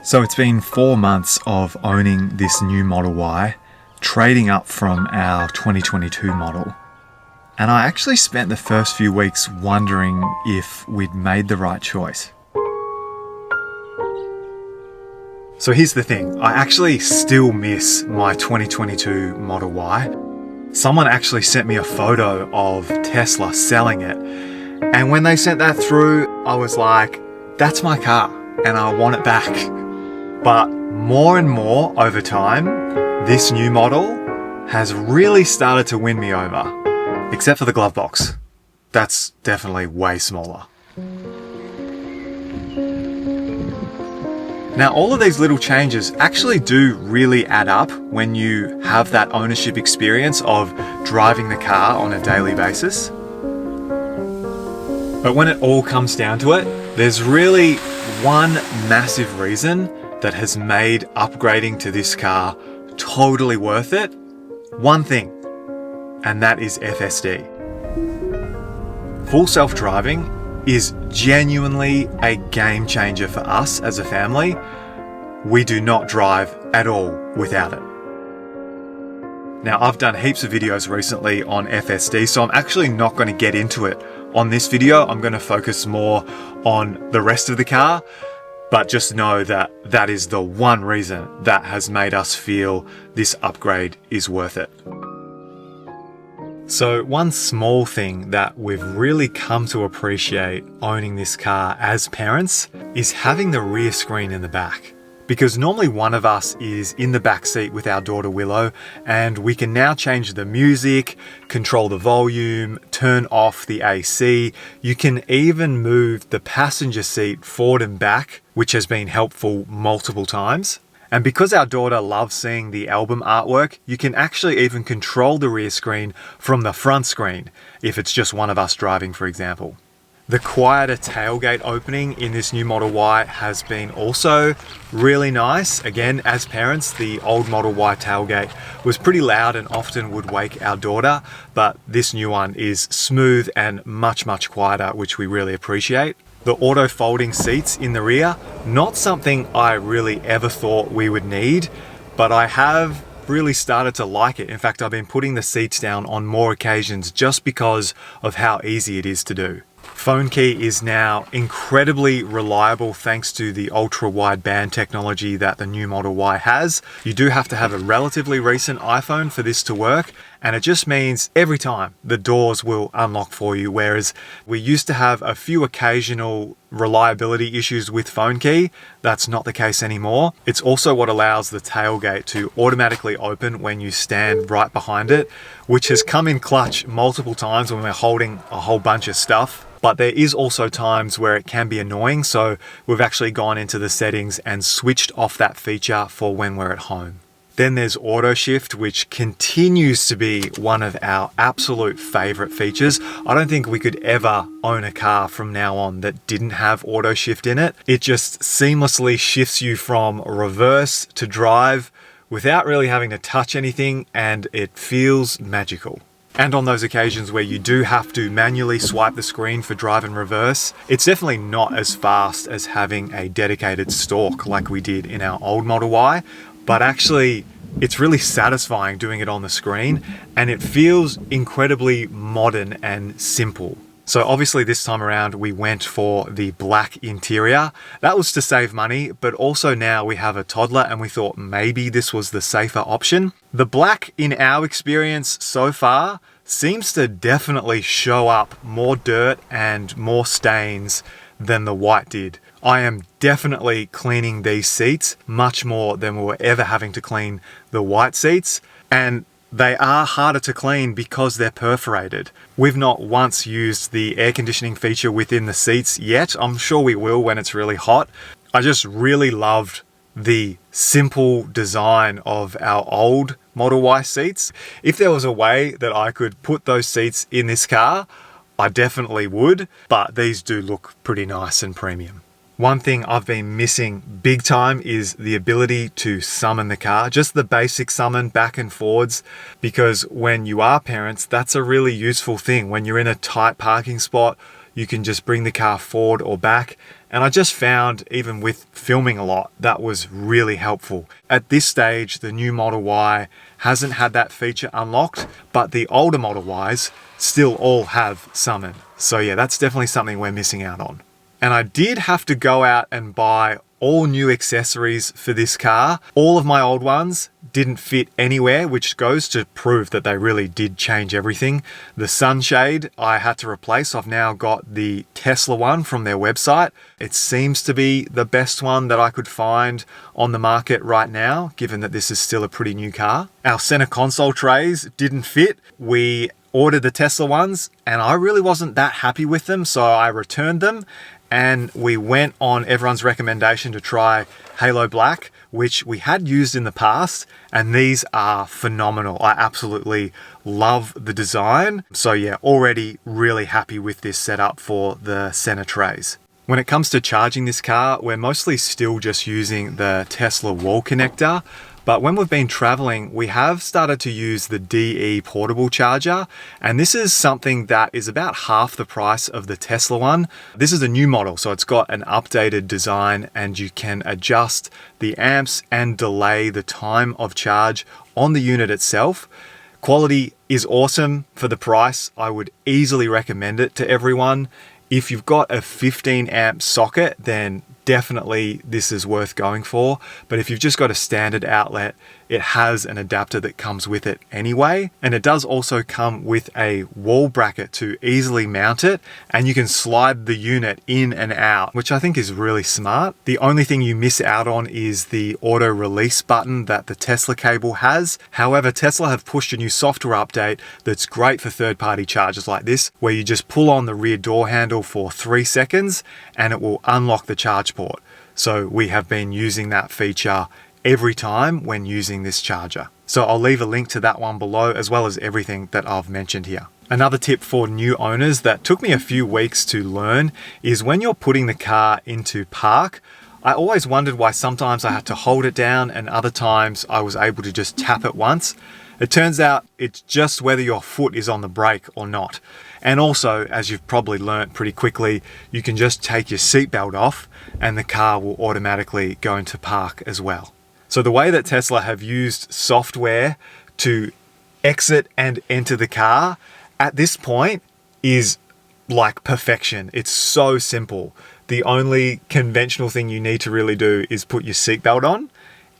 So it's been 4 months of owning this new Model Y, trading up from our 2022 model. And I actually spent the first few weeks wondering if we'd made the right choice. So here's the thing, I actually still miss my 2022 Model Y. Someone actually sent me a photo of Tesla selling it. And when they sent that through, I was like, that's my car and I want it back. But more and more over time, this new model has really started to win me over. Except for the glove box. That's definitely way smaller. Now, all of these little changes actually do really add up when you have that ownership experience of driving the car on a daily basis. But when it all comes down to it, there's really one massive reason that has made upgrading to this car totally worth it. One thing, and that is FSD. Full self-driving is genuinely a game changer for us as a family. We do not drive at all without it. Now, I've done heaps of videos recently on FSD, so I'm actually not going to get into it on this video. I'm going to focus more on the rest of the car, but just know that that is the one reason that has made us feel this upgrade is worth it. So one small thing that we've really come to appreciate owning this car as parents is having the rear screen in the back. Because normally one of us is in the back seat with our daughter Willow, and we can now change the music, control the volume, turn off the AC. You can even move the passenger seat forward and back, which has been helpful multiple times. And because our daughter loves seeing the album artwork, you can actually even control the rear screen from the front screen, if it's just one of us driving, for example. The quieter tailgate opening in this new Model Y has been also really nice. Again, as parents, the old Model Y tailgate was pretty loud and often would wake our daughter, but this new one is smooth and much quieter, which we really appreciate. The auto folding seats in the rear, not something I really ever thought we would need, but I have really started to like it. In fact, I've been putting the seats down on more occasions just because of how easy it is to do. Phone key is now incredibly reliable thanks to the ultra wideband technology that the new Model Y has. You do have to have a relatively recent iPhone for this to work, and it just means every time the doors will unlock for you, whereas we used to have a few occasional reliability issues with phone key. That's not the case anymore. It's also what allows the tailgate to automatically open when you stand right behind it, which has come in clutch multiple times when we're holding a whole bunch of stuff. But there is also times where it can be annoying, so we've actually gone into the settings and switched off that feature for when we're at home. Then there's auto shift, which continues to be one of our absolute favorite features. I don't think we could ever own a car from now on that didn't have auto shift in it. It just seamlessly shifts you from reverse to drive without really having to touch anything, and it feels magical. And on those occasions where you do have to manually swipe the screen for drive and reverse, it's definitely not as fast as having a dedicated stalk like we did in our old Model Y, but actually it's really satisfying doing it on the screen, and it feels incredibly modern and simple. So obviously this time around we went for the black interior. That was to save money, but also now we have a toddler and we thought maybe this was the safer option. The black, in our experience so far, seems to definitely show up more dirt and more stains than the white did. I am definitely cleaning these seats much more than we were ever having to clean the white seats, and they are harder to clean because they're perforated. We've not once used the air conditioning feature within the seats yet. I'm sure we will when it's really hot. I just really loved the simple design of our old Model Y seats. If there was a way that I could put those seats in this car, I definitely would, but these do look pretty nice and premium. One thing I've been missing big time is the ability to summon the car, just the basic summon back and forwards, because when you are parents, that's a really useful thing. When you're in a tight parking spot, You can just bring the car forward or back. And I just found, even with filming a lot, that was really helpful. At this stage, the new Model Y hasn't had that feature unlocked, but the older Model Ys still all have Summon. So yeah, that's definitely something we're missing out on. And I did have to go out and buy all new accessories for this car. All of my old ones didn't fit anywhere, which goes to prove that they really did change everything. The sunshade I had to replace. I've now got the Tesla one from their website. It seems to be the best one that I could find on the market right now, given that this is still a pretty new car. Our center console trays didn't fit. We ordered the Tesla ones and I really wasn't that happy with them, so I returned them. And we went on everyone's recommendation to try Halo Black, which we had used in the past, and these are phenomenal. I absolutely love the design. So yeah, already really happy with this setup for the center trays. When it comes to charging this car, we're mostly still just using the Tesla wall connector. But when we've been traveling, we have started to use the DE portable charger. And this is something that is about half the price of the Tesla one. This is a new model, so it's got an updated design and you can adjust the amps and delay the time of charge on the unit itself. Quality is awesome for the price. I would easily recommend it to everyone. If you've got a 15 amp socket, then definitely this is worth going for. But if you've just got a standard outlet, it has an adapter that comes with it anyway. And it does also come with a wall bracket to easily mount it. And you can slide the unit in and out, which I think is really smart. The only thing you miss out on is the auto release button that the Tesla cable has. However, Tesla have pushed a new software update that's great for third-party chargers like this, where you just pull on the rear door handle for 3 seconds and it will unlock the charge port. So we have been using that feature every time when using this charger. So I'll leave a link to that one below, as well as everything that I've mentioned here. Another tip for new owners that took me a few weeks to learn is when you're putting the car into park, I always wondered why sometimes I had to hold it down and other times I was able to just tap it once. It turns out it's just whether your foot is on the brake or not. And also, as you've probably learnt pretty quickly, you can just take your seatbelt off and the car will automatically go into park as well. So the way that Tesla have used software to exit and enter the car at this point is like perfection. It's so simple. The only conventional thing you need to really do is put your seatbelt on.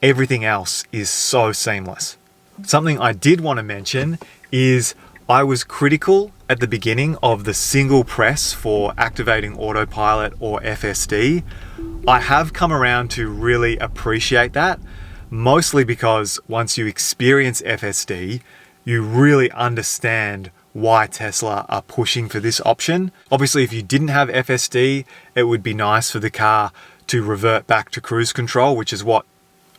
Everything else is so seamless. Something I did want to mention is I was critical at the beginning of the single press for activating autopilot or FSD. I have come around to really appreciate that, mostly because once you experience FSD, you really understand why Tesla are pushing for this option. Obviously, if you didn't have FSD, it would be nice for the car to revert back to cruise control, which is what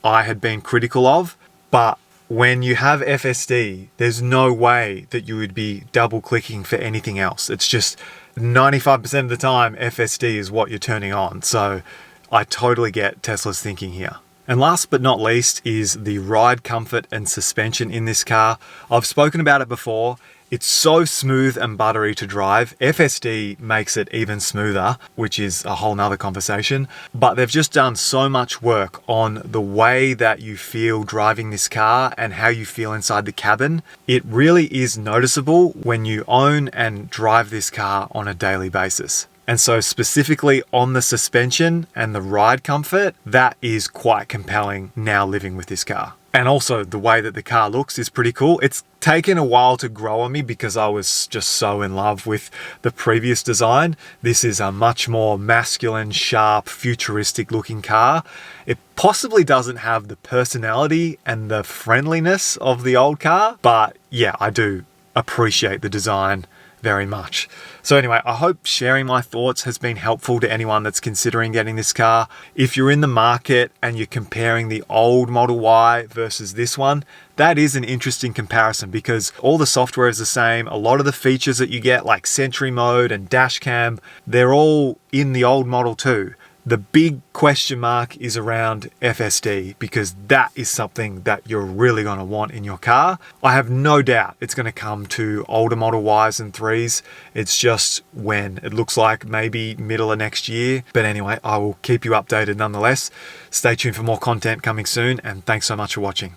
I had been critical of. But when you have FSD, there's no way that you would be double clicking for anything else. It's just 95% of the time, FSD is what you're turning on. So I totally get Tesla's thinking here. And last but not least is the ride comfort and suspension in this car. I've spoken about it before. It's so smooth and buttery to drive. FSD makes it even smoother, which is a whole nother conversation. But they've just done so much work on the way that you feel driving this car and how you feel inside the cabin. It really is noticeable when you own and drive this car on a daily basis. And so specifically on the suspension and the ride comfort, that is quite compelling now living with this car. And also the way that the car looks is pretty cool. It's taken a while to grow on me because I was just so in love with the previous design. This is a much more masculine, sharp, futuristic looking car. It possibly doesn't have the personality and the friendliness of the old car, but yeah, I do appreciate the design very much. So anyway, I hope sharing my thoughts has been helpful to anyone that's considering getting this car. If you're in the market and you're comparing the old Model Y versus this one, that is an interesting comparison because all the software is the same. A lot of the features that you get like Sentry Mode and Dash Cam, they're all in the old Model too. The big question mark is around FSD, because that is something that you're really going to want in your car. I have no doubt it's going to come to older Model Ys and 3s. It's just when. It looks like maybe middle of next year. But anyway, I will keep you updated nonetheless. Stay tuned for more content coming soon, and thanks so much for watching.